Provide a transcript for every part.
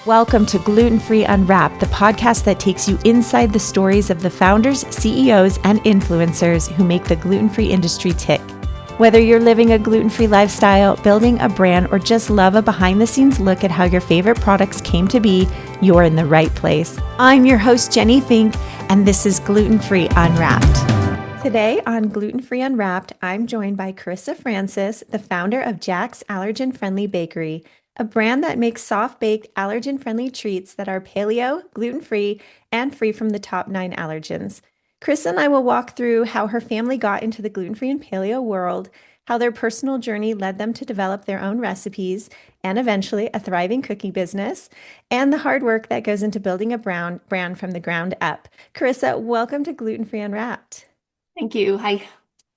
Welcome to Gluten Free Unwrapped, the podcast that takes you inside the stories of the founders, CEOs, and influencers who make the gluten-free industry tick. Whether you're living a gluten-free lifestyle, building a brand, or just love a behind-the-scenes look at how your favorite products came to be, you're in the right place. I'm your host, Jenny Fink, and this is Gluten Free Unwrapped. Today on Gluten Free Unwrapped, I'm joined by Karissa Francis, the founder of Jack's Allergen Friendly Bakery, a brand that makes soft-baked, allergen-friendly treats that are paleo, gluten-free, and free from the top 9 allergens. Chris and I will walk through how her family got into the gluten-free and paleo world, how their personal journey led them to develop their own recipes, and eventually a thriving cookie business, and the hard work that goes into building a brand from the ground up. Karissa, welcome to Gluten Free Unwrapped. Thank you. Hi.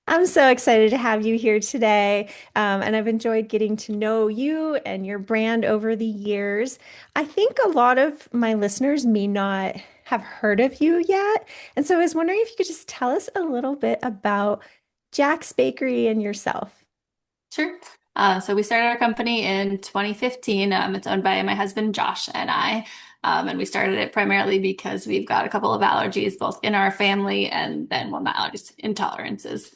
I'm so excited to have you here today. And I've enjoyed getting to know you and your brand over the years. I think a lot of my listeners may not have heard of you yet. And so I was wondering if you could just tell us a little bit about Jack's Bakery and yourself. Sure. So we started our company in 2015. It's owned by my husband, Josh, and I. And we started it primarily because we've got a couple of allergies, both in our family and then, well, not allergies, intolerances,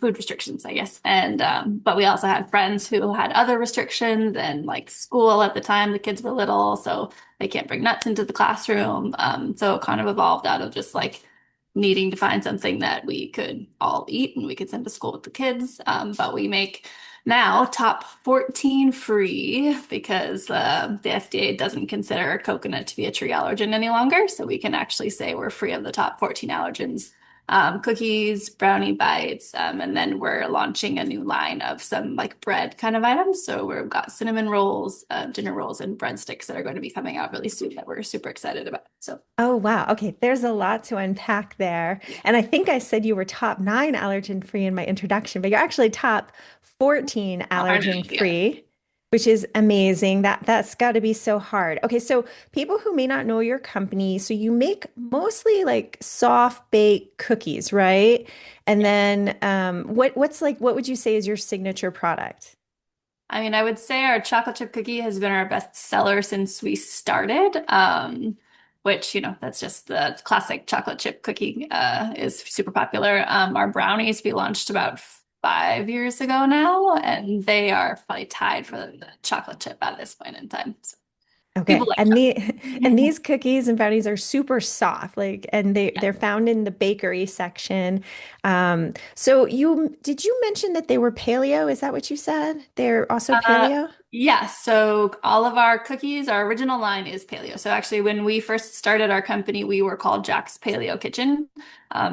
food restrictions, I guess. And but we also had friends who had other restrictions and like school at the time, the kids were little, so they can't bring nuts into the classroom. So it kind of evolved out of just like needing to find something that we could all eat and we could send to school with the kids. But we make now top 14 free because the FDA doesn't consider coconut to be a tree allergen any longer. So we can actually say we're free of the top 14 allergens. Cookies, brownie bites, and then we're launching a new line of some like bread kind of items. So we've got cinnamon rolls, dinner rolls, and breadsticks that are going to be coming out really soon that we're super excited about. So Oh, wow. Okay, there's a lot to unpack there. And I think I said you were top 9 allergen free in my introduction, but you're actually top 14 allergen yeah. free, which is amazing. That's got to be so hard. Okay, so people who may not know your company, so you make mostly like soft baked cookies, right? And then what would you say is your signature product? I mean, I would say our chocolate chip cookie has been our best seller since we started. Which, that's just the classic chocolate chip cookie is super popular. Our brownies we launched about 5 years ago now, and they are probably tied for the chocolate chip at this point in time. So people Okay. like And them. these cookies and brownies are super soft, like, and they're found in the bakery section. So did you mention that they were paleo? Is that what you said? They're also Uh, paleo? yes. So all of our cookies, our original line is paleo. So actually, when we first started our company, we were called Jack's Paleo Kitchen.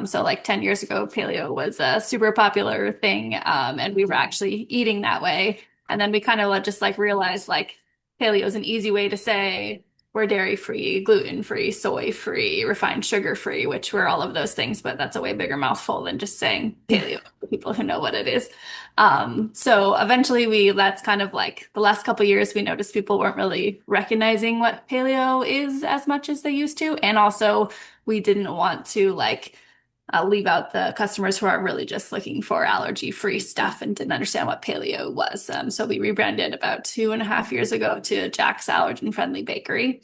So like 10 years ago, paleo was a super popular thing. And we were actually eating that way. And then we kind of just like realized like paleo is an easy way to say we're dairy free, gluten free, soy free, refined sugar free, which we're all of those things, but that's a way bigger mouthful than just saying paleo for people who know what it is. So eventually that's kind of like the last couple years we noticed people weren't really recognizing what paleo is as much as they used to. And also we didn't want to like leave out the customers who are really just looking for allergy-free stuff and didn't understand what paleo was. So we rebranded about 2.5 years ago to Jack's Allergen Friendly Bakery.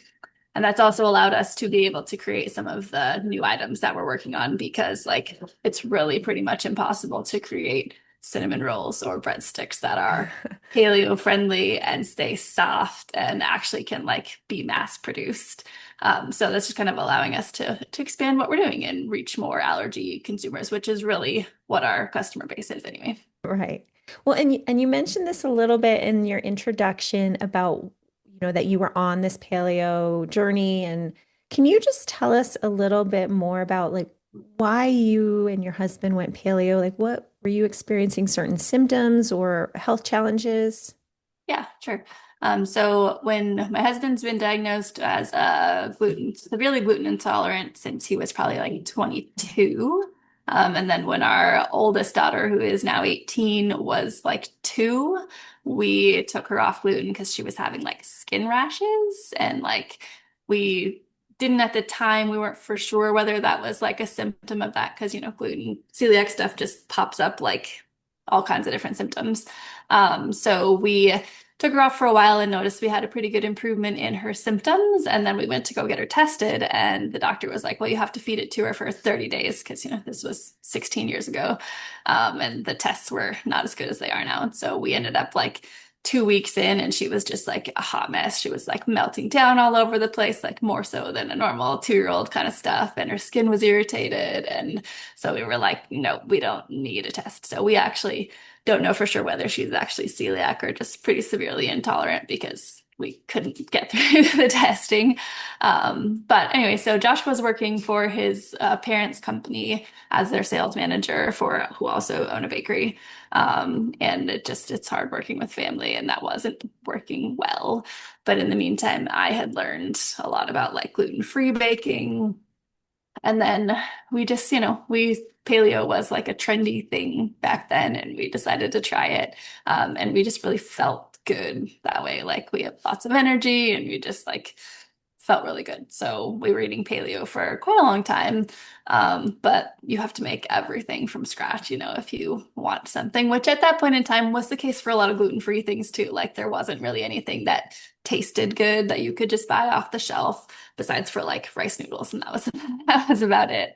And that's also allowed us to be able to create some of the new items that we're working on because like it's really pretty much impossible to create cinnamon rolls or breadsticks that are paleo friendly and stay soft and actually can like be mass produced. So that's just kind of allowing us to expand what we're doing and reach more allergy consumers, which is really what our customer base is anyway. Right. Well, and you mentioned this a little bit in your introduction about, that you were on this paleo journey. And can you just tell us a little bit more about like why you and your husband went paleo? Like what were you experiencing certain symptoms or health challenges? Yeah, sure. So when my husband's been diagnosed as severely gluten intolerant since he was probably like 22. And then when our oldest daughter, who is now 18, was like 2, we took her off gluten because she was having like skin rashes. And like we didn't at the time, we weren't for sure whether that was like a symptom of that because, gluten, celiac stuff just pops up like all kinds of different symptoms. So we took her off for a while and noticed we had a pretty good improvement in her symptoms. And then we went to go get her tested, and the doctor was like, well, you have to feed it to her for 30 days because, this was 16 years ago. And the tests were not as good as they are now. And so we ended up like 2 weeks in, and she was just like a hot mess. She was like melting down all over the place, like more so than a normal 2-year-old kind of stuff. And her skin was irritated. And so we were like, no, we don't need a test. So we actually don't know for sure whether she's actually celiac or just pretty severely intolerant because we couldn't get through the testing. But anyway, so Josh was working for his parents' company as their sales manager for who also own a bakery. And it's hard working with family, and that wasn't working well. But in the meantime, I had learned a lot about like gluten-free baking. And then we just, paleo was like a trendy thing back then, and we decided to try it. And we just really felt good that way. Like we have lots of energy, and we just like felt really good. So we were eating paleo for quite a long time. But you have to make everything from scratch, if you want something, which at that point in time was the case for a lot of gluten-free things too. Like there wasn't really anything that tasted good that you could just buy off the shelf besides for like rice noodles. And that was, that was about it.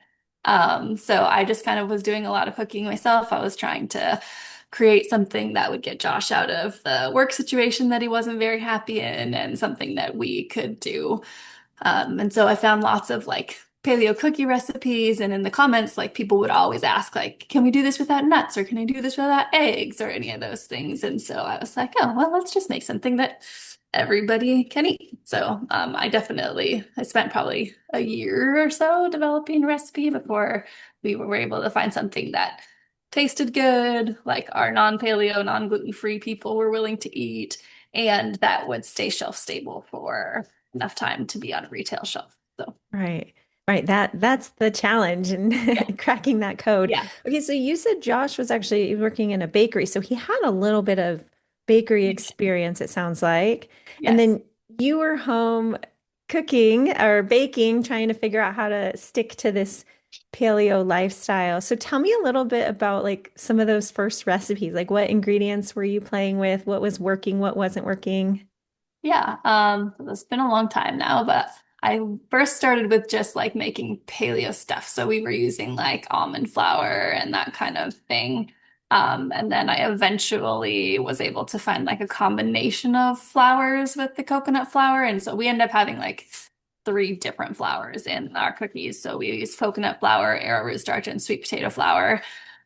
So I just kind of was doing a lot of cooking myself. I was trying to create something that would get Josh out of the work situation that he wasn't very happy in, and something that we could do. And so I found lots of like paleo cookie recipes, and in the comments, like people would always ask, like, can we do this without nuts, or can I do this without eggs, or any of those things? And so I was like, oh, well, let's just make something that everybody can eat. So I spent probably a year or so developing a recipe before we were able to find something that tasted good, like our non-paleo, non-gluten-free people were willing to eat, and that would stay shelf stable for enough time to be on a retail shelf. So Right. Right. That's the challenge in yeah, cracking that code. yeah, Okay, so you said Josh was actually working in a bakery, so he had a little bit of bakery experience, it sounds like. And yes. then you were home cooking or baking, trying to figure out how to stick to this paleo lifestyle. So tell me a little bit about like some of those first recipes. Like what ingredients were you playing with? What was working? What wasn't working? Yeah, it's been a long time now, but I first started with just like making paleo stuff. So we were using like almond flour and that kind of thing. And then I eventually was able to find like a combination of flours with the coconut flour. And so we end up having like 3 different flours in our cookies. So we use coconut flour, arrowroot starch, and sweet potato flour.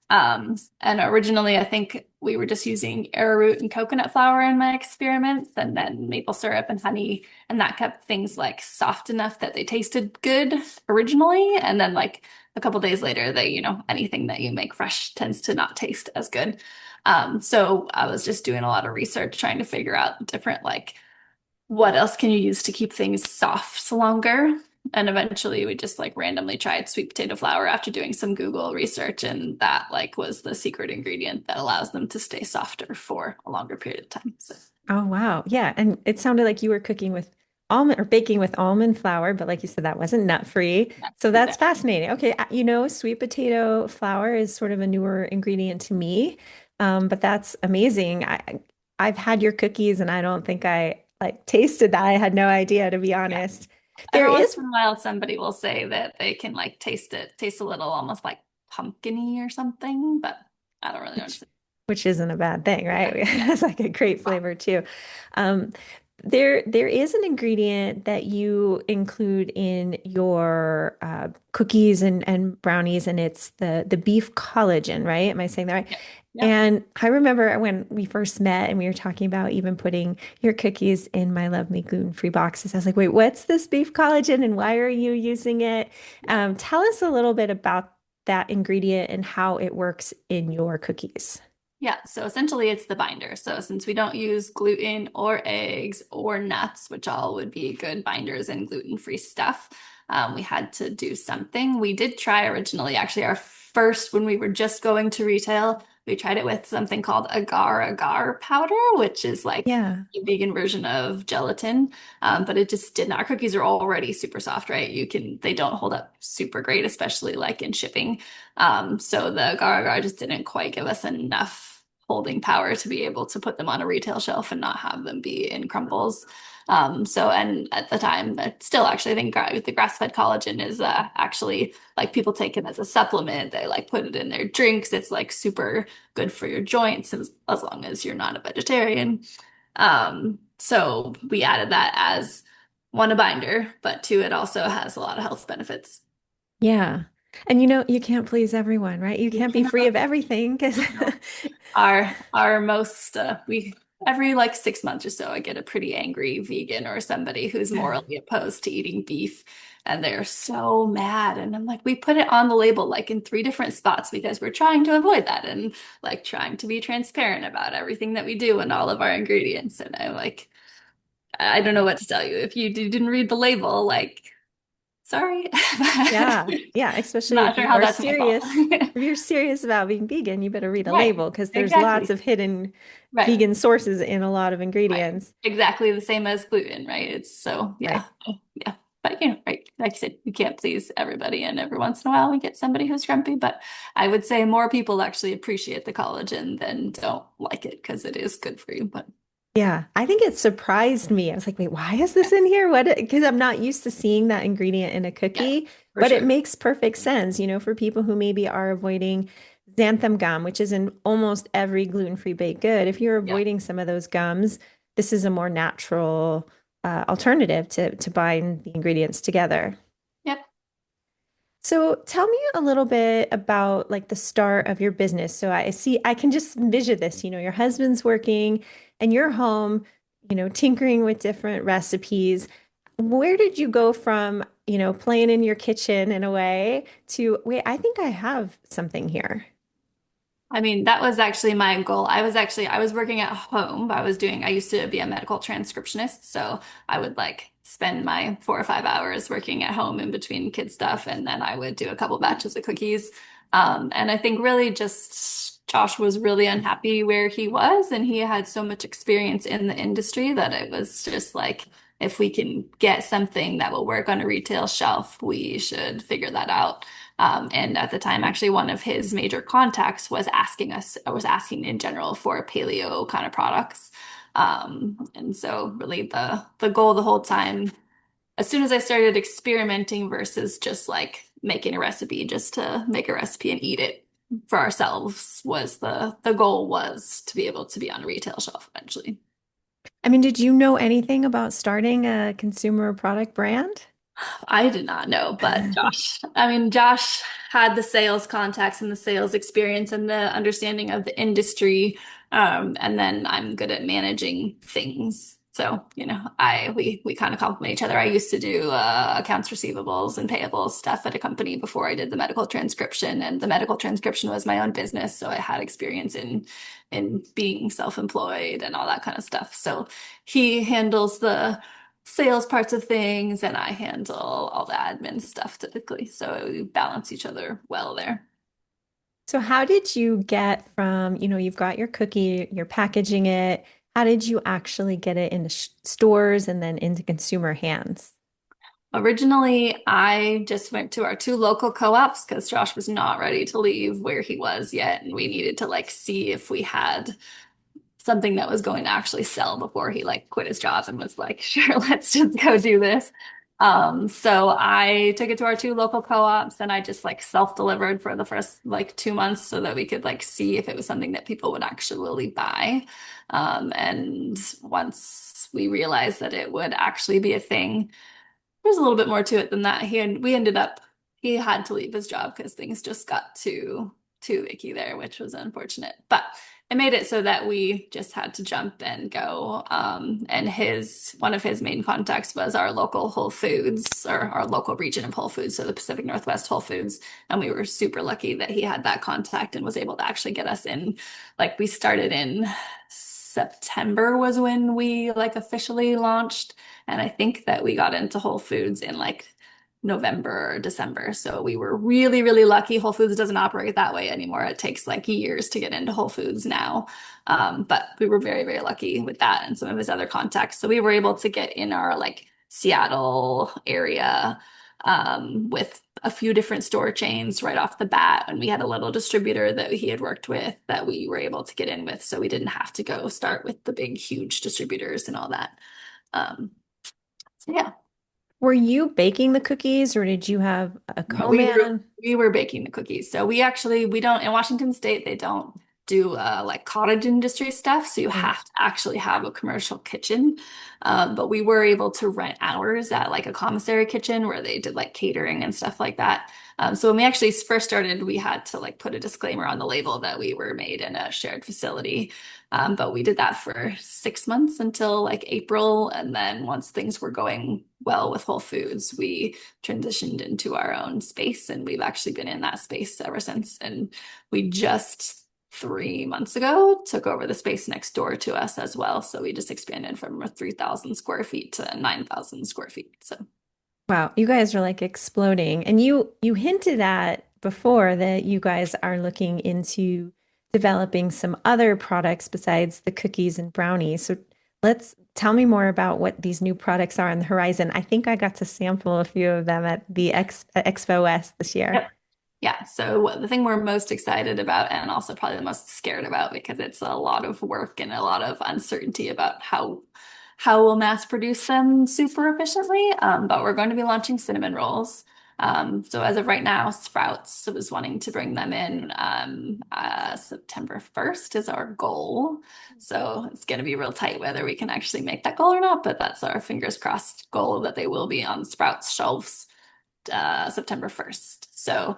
And originally, I think we were just using arrowroot and coconut flour in my experiments, and then maple syrup and honey, and that kept things like soft enough that they tasted good originally. And then, like a couple days later, anything that you make fresh tends to not taste as good. So I was just doing a lot of research trying to figure out different like what else can you use to keep things soft longer? And eventually we just like randomly tried sweet potato flour after doing some Google research, and that like was the secret ingredient that allows them to stay softer for a longer period of time. So Oh, wow. Yeah. And it sounded like you were cooking with almond or baking with almond flour, but like you said, that wasn't nut free. yeah, So that's exactly. fascinating. Okay. Sweet potato flour is sort of a newer ingredient to me. But that's amazing. I've had your cookies and I don't think I like tasted that. I had no idea, to be Yeah. honest. There Every once is, in a while somebody will say that they can like taste a little almost like pumpkin-y or something, but I don't really which notice it. which isn't a bad thing, right? Yeah, yeah. It's like a great flavor too. Um, there is an ingredient that you include in your cookies and brownies, and it's the beef collagen, right? Am I saying that right? Yeah. Yeah. And I remember when we first met and we were talking about even putting your cookies in my Love Me gluten-free boxes. I was like, wait, what's this beef collagen and why are you using it? Yeah. Tell us a little bit about that ingredient and how it works in your cookies. Yeah, so essentially it's the binder. So since we don't use gluten or eggs or nuts, which all would be good binders in gluten-free stuff, we had to do something. We did try originally, actually, our first, when we were just going to retail, we tried it with something called agar-agar powder, which is like Yeah. a vegan version of gelatin. But it just didn't. Our cookies are already super soft, right? They don't hold up super great, especially like in shipping. So the agar-agar just didn't quite give us enough holding power to be able to put them on a retail shelf and not have them be in crumbles. And at the time, but still actually I think the grass-fed collagen is actually like people take it as a supplement. They like put it in their drinks. It's like super good for your joints as long as you're not a vegetarian. So we added that as one, a binder, but two, it also has a lot of health benefits. Yeah. And you can't please everyone, right? You You can't be free cannot, of everything because no. Our most we every like 6 months or so I get a pretty angry vegan or somebody who's morally opposed to eating beef, and they're so mad, and I'm like, we put it on the label like in three different spots because we're trying to avoid that and like trying to be transparent about everything that we do and all of our ingredients. And I'm like, I don't know what to tell you if you didn't read the label, like sorry. Yeah. Yeah. Especially Not if sure you how are that's my fault. serious. If you're serious about being vegan, you better read a Right. label because there's lots Exactly. of hidden Right. vegan sources in a lot of Right. ingredients. Exactly the same as gluten, right? It's so, yeah. Right. Yeah. But, right. Like you said, you can't please everybody. And every once in a while, we get somebody who's grumpy. But I would say more people actually appreciate the collagen than don't like it because it is good for you. But Yeah, I think it surprised me. I was like, wait, why is this yeah, in here? What? Because I'm not used to seeing that ingredient in a yeah, cookie, for but it sure. makes perfect sense, for people who maybe are avoiding xanthan gum, which is in almost every gluten-free baked good. If you're Yeah. avoiding some of those gums, this is a more natural alternative to bind the ingredients together. Yep. So tell me a little bit about like the start of your business. So I see, I can just envision this, your husband's working and you're home, tinkering with different recipes. Where did you go from, playing in your kitchen in a way to, wait, I think I have something here. I mean, that was actually my goal. I was working at home. I used to be a medical transcriptionist. So I would like spend my 4 or 5 hours working at home in between kid stuff. And then I would do a couple batches of cookies. And I think really just Josh was really unhappy where he was. And he had so much experience in the industry that it was just like, if we can get something that will work on a retail shelf, we should figure that out. And at the time, actually, one of his major contacts was asking in general for paleo kind of products. And so really the goal the whole time, as soon as I started experimenting versus just like making a recipe just to make a recipe and eat it for ourselves, was the goal was to be able to be on a retail shelf eventually. I mean, did you know anything about starting a consumer product brand? I did not know, but Josh had the sales contacts and the sales experience and the understanding of the industry. And then I'm good at managing things. So, we kind of complement each other. I used to do accounts receivables and payables stuff at a company before I did the medical transcription, and the medical transcription was my own business, so I had experience in being self-employed and all that kind of stuff. So he handles the sales parts of things and I handle all the admin stuff typically. So we balance each other well there. So how did you get from, you've got your cookie, you're packaging it. How did you actually get it into stores and then into consumer hands? Originally, I just went to our two local co-ops because Josh was not ready to leave where he was yet, and we needed to like see if we had something that was going to actually sell before he like quit his job and was like, sure, let's just go do this. So I took it to our two local co-ops and I just like self-delivered for the first like 2 months so that we could like see if it was something that people would actually buy. And once we realized that it would actually be a thing, there's a little bit more to it than that. He had to leave his job because things just got too icky there, which was unfortunate. But it made it so that we just had to jump and go. And his one of his main contacts was our local Whole Foods, or our local region of Whole Foods, so the Pacific Northwest Whole Foods. And we were super lucky that he had that contact and was able to actually get us in. Like we started in September was when we like officially launched. And I think that we got into Whole Foods in like November or December. So we were really, really lucky. Whole Foods doesn't operate that way anymore. It takes like years to get into Whole Foods now. But we were very, very lucky with that and some of his other contacts. So we were able to get in our like Seattle area with a few different store chains right off the bat. And we had a little distributor that he had worked with that we were able to get in with. So we didn't have to go start with the big, huge distributors and all that. Um, so yeah. Were you baking the cookies or did you have a No, we were co-man? we were baking the cookies. So we don't in Washington State they don't do like cottage industry stuff. So you Mm. have to actually have a commercial kitchen. But we were able to rent ours at like a commissary kitchen where they did like catering and stuff like that. So when we actually first started, we had to like put a disclaimer on the label that we were made in a shared facility. But we did that for 6 months until like April. And then once things were going well with Whole Foods, we transitioned into our own space. And we've actually been in that space ever since. And we just 3 months ago took over the space next door to us as well. So we just expanded from 3,000 square feet to 9,000 square feet. So Wow, you guys are like exploding. And you hinted at before that you guys are looking into developing some other products besides the cookies and brownies. So let's tell me more about what these new products are on the horizon. I think I got to sample a few of them at the Expo West this year. yep. Yeah, so the thing we're most excited about, and also probably the most scared about, because it's a lot of work and a lot of uncertainty about how we'll mass produce them super efficiently. But we're going to be launching cinnamon rolls. So as of right now, Sprouts was wanting to bring them in September 1st is our goal. So it's going to be real tight whether we can actually make that goal or not, but that's our fingers crossed goal that they will be on Sprouts shelves September 1st. So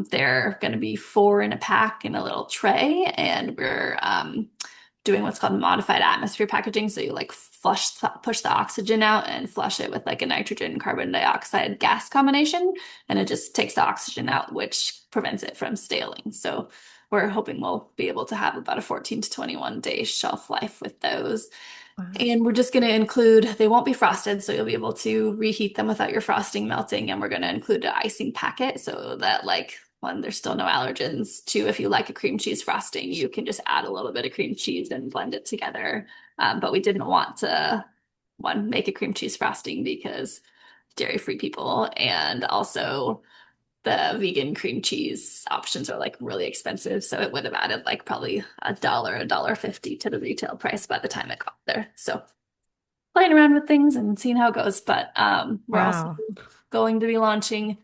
they're going to be four in a pack in a little tray, and we're doing what's called modified atmosphere packaging. So you like push the oxygen out and flush it with like a nitrogen carbon dioxide gas combination, and it just takes the oxygen out, which prevents it from staling. So we're hoping we'll be able to have about a 14 to 21 day shelf life with those. Wow. And we're just going to include, they won't be frosted, so you'll be able to reheat them without your frosting melting. And we're going to include an icing packet so that, like, one, there's still no allergens. Two, if you like a cream cheese frosting, you can just add a little bit of cream cheese and blend it together. But we didn't want to, one, make a cream cheese frosting because dairy-free people, and also the vegan cream cheese options are like really expensive. So it would have added like probably $1, $1.50 to the retail price by the time it got there. So playing around with things and seeing how it goes. But we're also Wow. going to be launching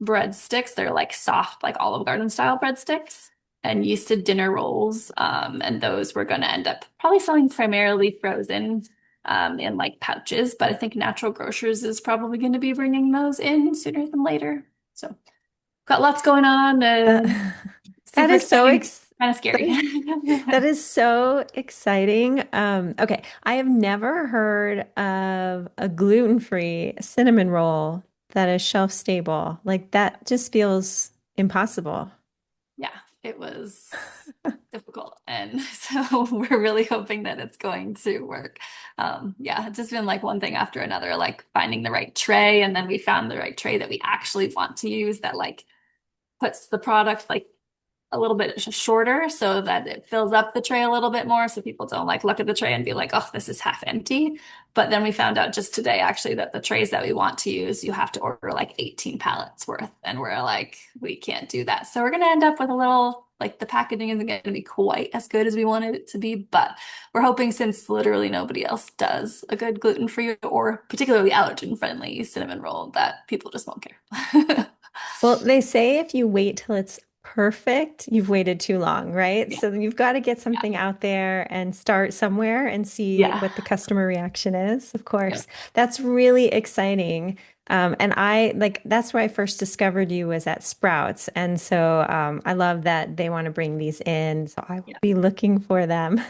breadsticks. They're like soft, like Olive Garden style breadsticks and yeasted dinner rolls. And those we're going to end up probably selling primarily frozen in like pouches. But I think Natural Grocers is probably going to be bringing those in sooner than later. So got lots going on and That, that super is so exciting, ex kind of scary. that is so exciting. Okay, I have never heard of a gluten-free cinnamon roll that is shelf stable. Like that just feels impossible. Yeah, it was difficult. And so we're really hoping that it's going to work. Yeah, it's just been like one thing after another, like finding the right tray. And then we found the right tray that we actually want to use that like puts the product like a little bit shorter so that it fills up the tray a little bit more so people don't like look at the tray and be like, oh, this is half empty. But then we found out just today actually that the trays that we want to use, you have to order like 18 pallets worth. And we're like, we can't do that. So we're going to end up with a little, like the packaging isn't going to be quite as good as we wanted it to be. But we're hoping since literally nobody else does a good gluten-free or particularly allergen-friendly cinnamon roll that people just won't care. Well, they say if you wait till it's perfect, you've waited too long, right? Yeah. So you've got to get Yeah. something out there and start somewhere and see Yeah. what the customer reaction is. Of Yeah. course, that's really exciting. And I like that's where I first discovered you was at Sprouts. And so I love that they want to bring these in. So I will Yeah. be looking for them.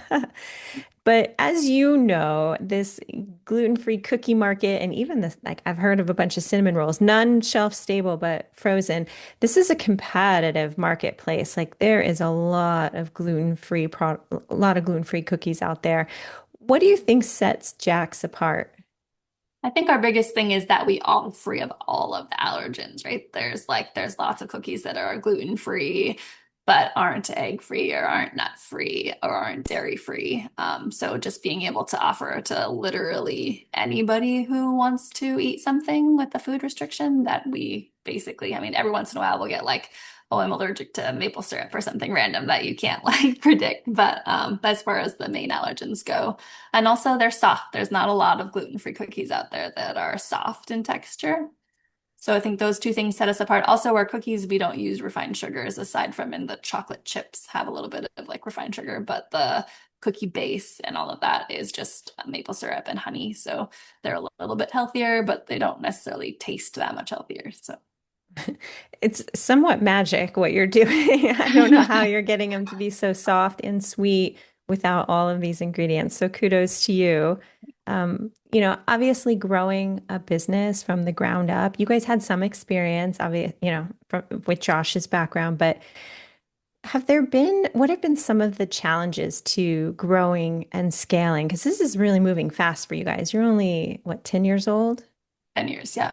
But as you know, this gluten-free cookie market and even this, like I've heard of a bunch of cinnamon rolls, none shelf stable, but frozen. This is a competitive marketplace. Like there is a lot of gluten-free cookies out there. What do you think sets Jack's apart? I think our biggest thing is that we are free of all of the allergens, right? There's lots of cookies that are gluten free. but aren't egg free or aren't nut free or aren't dairy free. So just being able to offer to literally anybody who wants to eat something with a food restriction that we basically, I mean, every once in a while we'll get like, oh, I'm allergic to maple syrup or something random that you can't like predict. But as far as the main allergens go, and also they're soft. There's not a lot of gluten-free cookies out there that are soft in texture. So I think those two things set us apart. Also, our cookies, we don't use refined sugars aside from in the chocolate chips have a little bit of like refined sugar, but the cookie base and all of that is just maple syrup and honey. So they're a little bit healthier, but they don't necessarily taste that much healthier. So It's somewhat magic what you're doing. I don't know how you're getting them to be so soft and sweet without all of these ingredients. So kudos to you. Obviously growing a business from the ground up, you guys had some experience, with Josh's background, but what have been some of the challenges to growing and scaling? Because this is really moving fast for you guys. You're only, what, 10 years old? 10 years, yeah.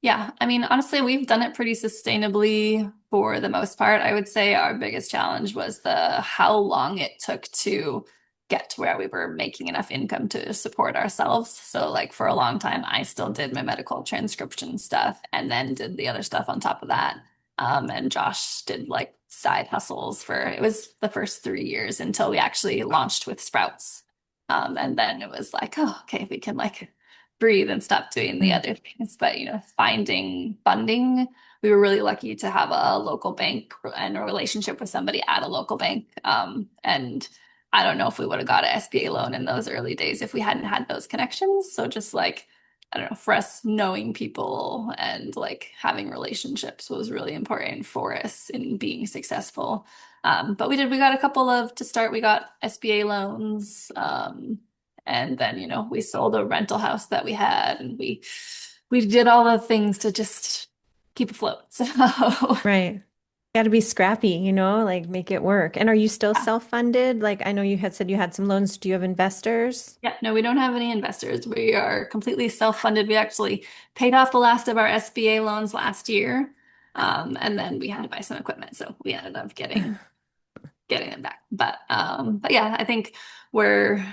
Yeah, I mean, honestly, we've done it pretty sustainably for the most part. I would say our biggest challenge was the how long it took to get to where we were making enough income to support ourselves. So, like for a long time, I still did my medical transcription stuff and then did the other stuff on top of that. And Josh did like side hustles for it was the first 3 years until we actually launched with Sprouts. And then it was like, oh, okay, we can like breathe and stop doing the Mm. other things. But, finding funding, we were really lucky to have a local bank and a relationship with somebody at a local bank. And I don't know if we would have got an SBA loan in those early days if we hadn't had those connections. So just like, I don't know, for us, knowing people and like having relationships was really important for us in being successful. But we got a couple of, to start, we got SBA loans. And then, we sold a rental house that we had and we did all the things to just keep afloat. So Right. Got to be scrappy, like make it work. And are you still yeah. self-funded? Like I know you had said you had some loans. Do you have investors? Yeah, no, we don't have any investors. We are completely self-funded. We actually paid off the last of our SBA loans last year. And then we had to buy some equipment. So we ended up getting them back. But yeah, I think we're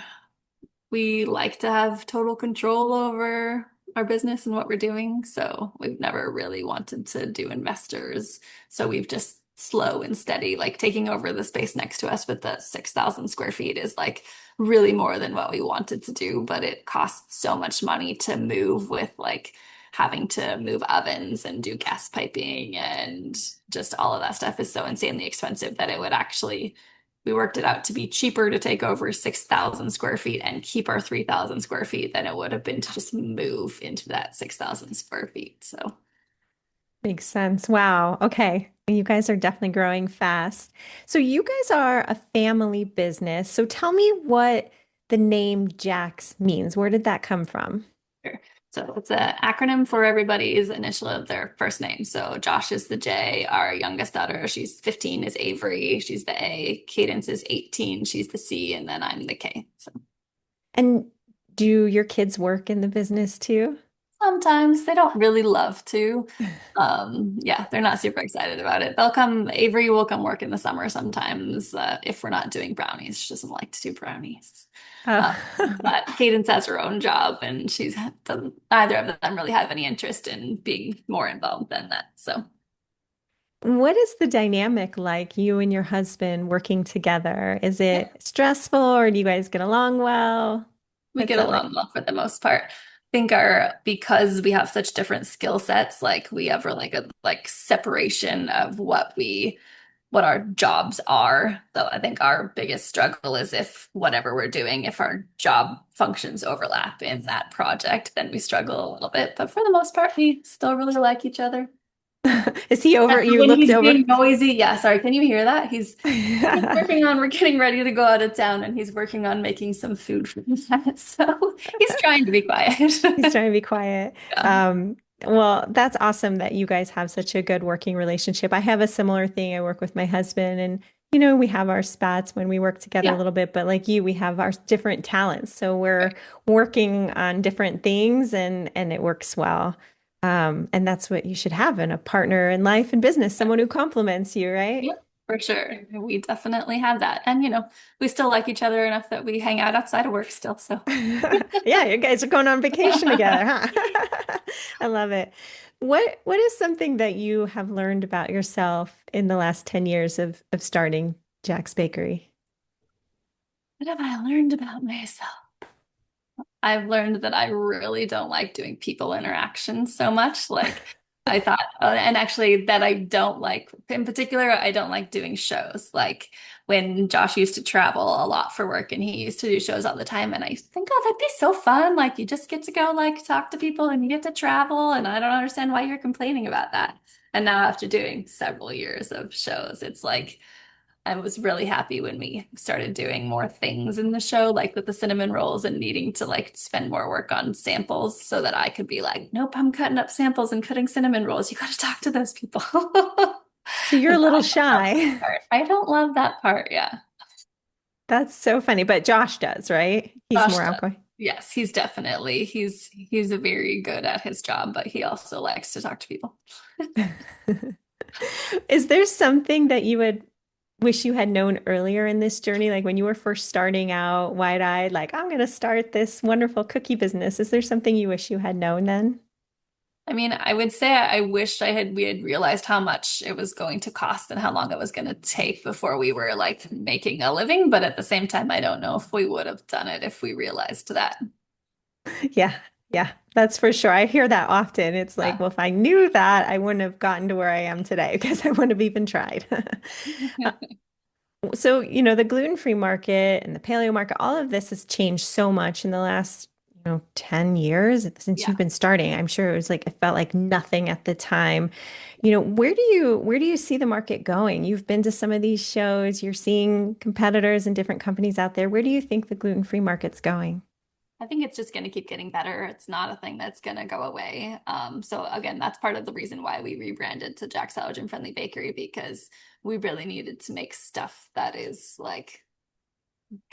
we like to have total control over our business and what we're doing. So we've never really wanted to do investors. So we've just slow and steady, like taking over the space next to us with the 6,000 square feet is like really more than what we wanted to do, but it costs so much money to move with like having to move ovens and do gas piping and just all of that stuff is so insanely expensive that it would actually we worked it out to be cheaper to take over 6,000 square feet and keep our 3,000 square feet than it would have been to just move into that 6,000 square feet. So, Makes sense. Wow. Okay. You guys are definitely growing fast. So you guys are a family business. So tell me what the name Jax means. Where did that come from? sure. So it's an acronym for everybody's initial of their first name. So Josh is the J, our youngest daughter, she's 15, is Avery, she's the A, Cadence is 18, she's the C, and then I'm the K. So And do your kids work in the business too? sometimes they don't really love to. Yeah, they're not super excited about it. Avery will come work in the summer sometimes if we're not doing brownies. She doesn't like to do brownies. Oh. But Cadence has her own job and neither of them really have any interest in being more involved than that. So What is the dynamic like, you and your husband working together? Is yeah, it stressful or do you guys get along well? we What's get that like? along well for the most part. I think because we have such different skill sets, like we have like a like separation of what our jobs are. So I think our biggest struggle is if whatever we're doing, if our job functions overlap in that project, then we struggle a little bit. But for the most part, we still really like each other. Is he over? Except for You when looked he's over. being noisy. Yeah, sorry, can you hear that? We're getting ready to go out of town and he's working on making some food for that. So he's trying to be quiet. He's trying to be quiet. Yeah. Um, well, that's awesome that you guys have such a good working relationship. I have a similar thing. I work with my husband, and we have our spats when we work together a Yeah. little bit, but like you, we have our different talents. So we're working on different things and it works well. And that's what you should have in a partner in life and business, someone who complements you, right? Yeah. For sure. We definitely have that. And, we still like each other enough that we hang out outside of work still. So, Yeah, you guys are going on vacation together, huh? I love it. What is something that you have learned about yourself in the last 10 years of starting Jack's Bakery? what have I learned about myself? I've learned that I really don't like doing people interactions so much. Like I thought, and actually that I don't like, in particular, I don't like doing shows. Like when Josh used to travel a lot for work and he used to do shows all the time. And I think, oh, that'd be so fun. Like you just get to go like talk to people and you get to travel. And I don't understand why you're complaining about that. And now after doing several years of shows, it's like, I was really happy when we started doing more things in the show, like with the cinnamon rolls and needing to like spend more work on samples so that I could be like, nope, I'm cutting up samples and cutting cinnamon rolls. You got to talk to those people. So you're a little shy. I don't love that part. Yeah. That's so funny, but Josh does, right? He's Josh more does. outgoing. Yes, he's a very good at his job, but he also likes to talk to people. Is there something that you would wish you had known earlier in this journey? Like when you were first starting out, wide-eyed, like, I'm going to start this wonderful cookie business. Is there something you wish you had known then? I mean, I would say I wished we had realized how much it was going to cost and how long it was going to take before we were like making a living. But at the same time, I don't know if we would have done it if we realized that. Yeah, yeah, that's for sure. I hear that often. It's like, well, if I knew that, I wouldn't have gotten to where I am today because I wouldn't have even tried. Uh, So, the gluten-free market and the paleo market, all of this has changed so much in the last, 10 years since Yeah. you've been starting. I'm sure it was like it felt like nothing at the time. Where do you see the market going? You've been to some of these shows, you're seeing competitors and different companies out there. Where do you think the gluten-free market's going? I think it's just going to keep getting better. It's not a thing that's going to go away. So again, that's part of the reason why we rebranded to Jack's Allergen Friendly Bakery because we really needed to make stuff that is like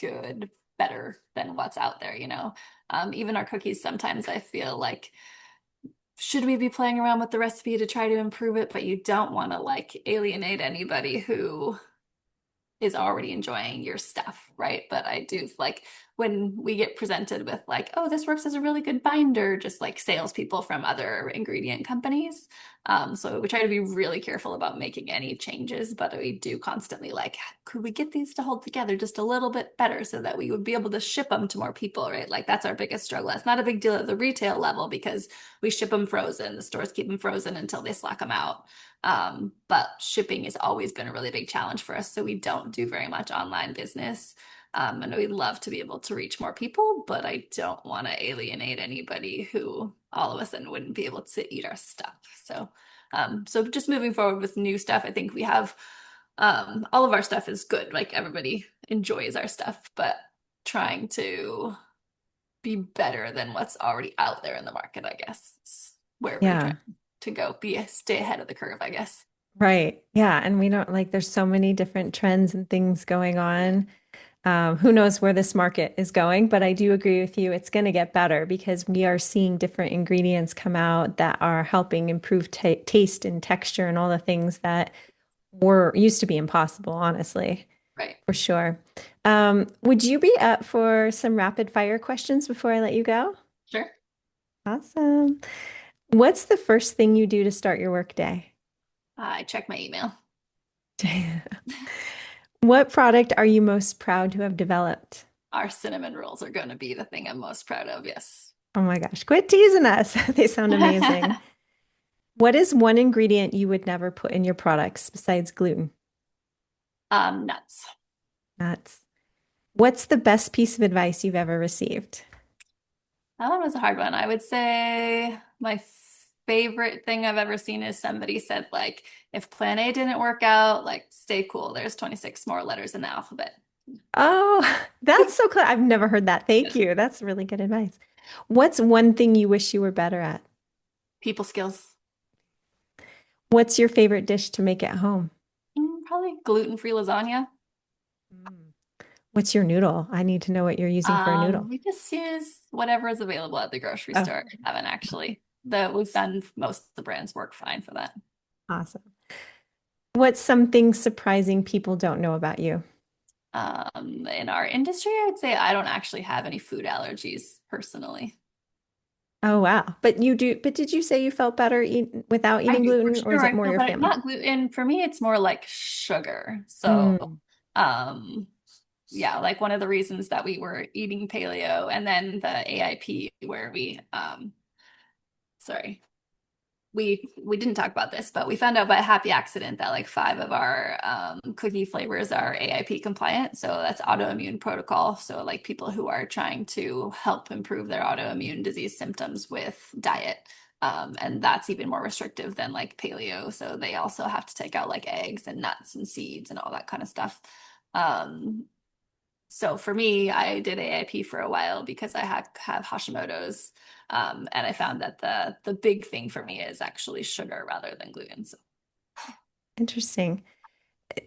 good, better than what's out there. Even our cookies, sometimes I feel like should we be playing around with the recipe to try to improve it? But you don't want to like alienate anybody who is already enjoying your stuff, right? But I do like when we get presented with like, oh, this works as a really good binder, just like salespeople from other ingredient companies. So we try to be really careful about making any changes, but we do constantly like, could we get these to hold together just a little bit better so that we would be able to ship them to more people, right? Like that's our biggest struggle. It's not a big deal at the retail level because we ship them frozen. The stores keep them frozen until they slack them out. But shipping has always been a really big challenge for us. So we don't do very much online business. And we'd love to be able to reach more people, but I don't want to alienate anybody who all of a sudden wouldn't be able to eat our stuff. So just moving forward with new stuff, I think we have all of our stuff is good. Like everybody enjoys our stuff, but trying to be better than what's already out there in the market, I guess, is where we're trying Yeah, to go, stay ahead of the curve, I guess. right. Yeah. And we don't like there's so many different trends and things going on. Who knows where this market is going, but I do agree with you. It's going to get better because we are seeing different ingredients come out that are helping improve taste and texture and all the things that were used to be impossible, honestly, Right. for sure. Would you be up for some rapid fire questions before I let you go? Sure. Awesome. What's the first thing you do to start your workday? I check my email. What product are you most proud to have developed? Our cinnamon rolls are going to be the thing I'm most proud of. Yes. Oh my gosh, quit teasing us. They sound amazing. What is one ingredient you would never put in your products besides gluten? Nuts. Nuts. What's the best piece of advice you've ever received? That one was a hard one. I would say my favorite thing I've ever seen is somebody said, like, if plan A didn't work out, like, stay cool. There's 26 more letters in the alphabet. Oh, that's so clear. I've never heard that. Thank you. That's really good advice. What's one thing you wish you were better at? People skills. What's your favorite dish to make at home? Probably gluten-free lasagna. Mm. What's your noodle? I need to know what you're using for a noodle. We just use whatever is available at the grocery Oh, store. I haven't actually. We've done most of the brands work fine for that. awesome. What's something surprising people don't know about you? In our industry, I would say I don't actually have any food allergies personally. Oh, wow. But did you say you felt better without I eating do for gluten, or is sure. it I more feel your better. family? Not gluten. For me, it's more like sugar. So, Mm. um, yeah, like one of the reasons that we were eating paleo and then the AIP where sorry, we didn't talk about this, but we found out by a happy accident that like five of our cookie flavors are AIP compliant. So that's autoimmune protocol. So like people who are trying to help improve their autoimmune disease symptoms with diet. And that's even more restrictive than like paleo. So they also have to take out like eggs and nuts and seeds and all that kind of stuff. Um, so for me, I did AIP for a while because I have Hashimoto's, and I found that the big thing for me is actually sugar rather than gluten. So Interesting.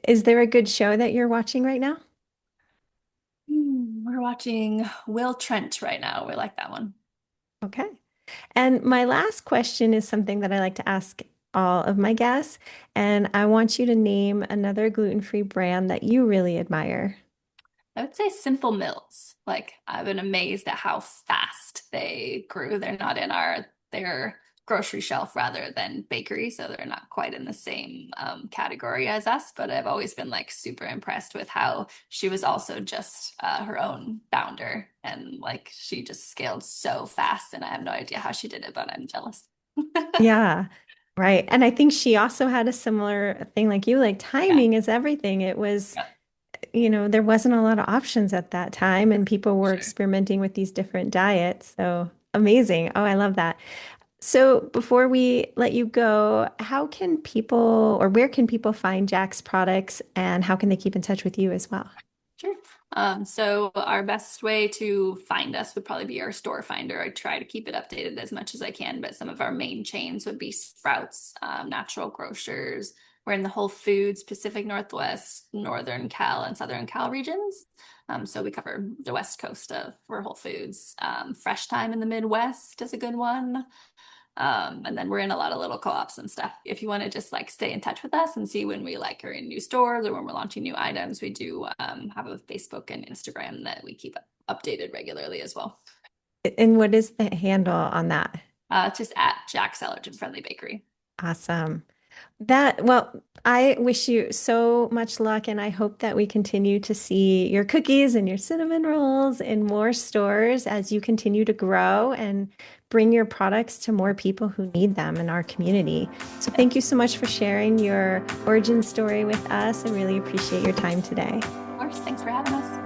Is there a good show that you're watching right now? we're watching Will Trent right now. We like that one. Okay. And my last question is something that I like to ask all of my guests, and I want you to name another gluten-free brand that you really admire. I would say Simple Mills. Like I've been amazed at how fast they grew. They're not in their grocery shelf rather than bakery, so they're not quite in the same category as us. But I've always been like super impressed with how she was also just her own founder, and like she just scaled so fast. And I have no idea how she did it, but I'm jealous. Yeah, right. And I think she also had a similar thing like you, like Yeah, timing is everything. It was, yeah, there wasn't a lot of options at that time, and people for were sure. experimenting with these different diets. So amazing. Oh, I love that. So before we let you go, how can people or where can people find Jack's products and how can they keep in touch with you as well? Sure. So our best way to find us would probably be our store finder. I try to keep it updated as much as I can, but some of our main chains would be Sprouts, Natural Grocers. We're in the Whole Foods, Pacific Northwest, Northern Cal, and Southern Cal regions. So we cover the West Coast of for Whole Foods. Fresh Time in the Midwest is a good one. And then we're in a lot of little co-ops and stuff. If you want to just like stay in touch with us and see when we like are in new stores or when we're launching new items, we do have a Facebook and Instagram that we keep updated regularly as well. And what is the handle on that? It's just at Jack's Allergen Friendly Bakery. Awesome. I wish you so much luck, and I hope that we continue to see your cookies and your cinnamon rolls in more stores as you continue to grow and bring your products to more people who need them in our community. So, Yeah, thank you so much for sharing your origin story with us. I really appreciate your time today. of course. Thanks for having us.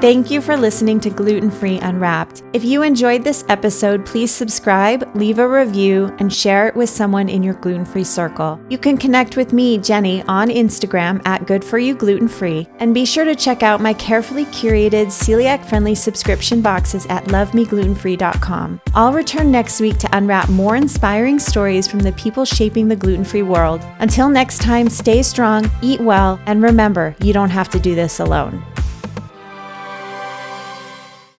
Thank you for listening to Gluten Free Unwrapped. If you enjoyed this episode, please subscribe, leave a review, and share it with someone in your gluten-free circle. You can connect with me, Jenny, on Instagram at GoodForYouGlutenFree, and be sure to check out my carefully curated celiac-friendly subscription boxes at lovemeglutenfree.com. I'll return next week to unwrap more inspiring stories from the people shaping the gluten-free world. Until next time, stay strong, eat well, and remember, you don't have to do this alone.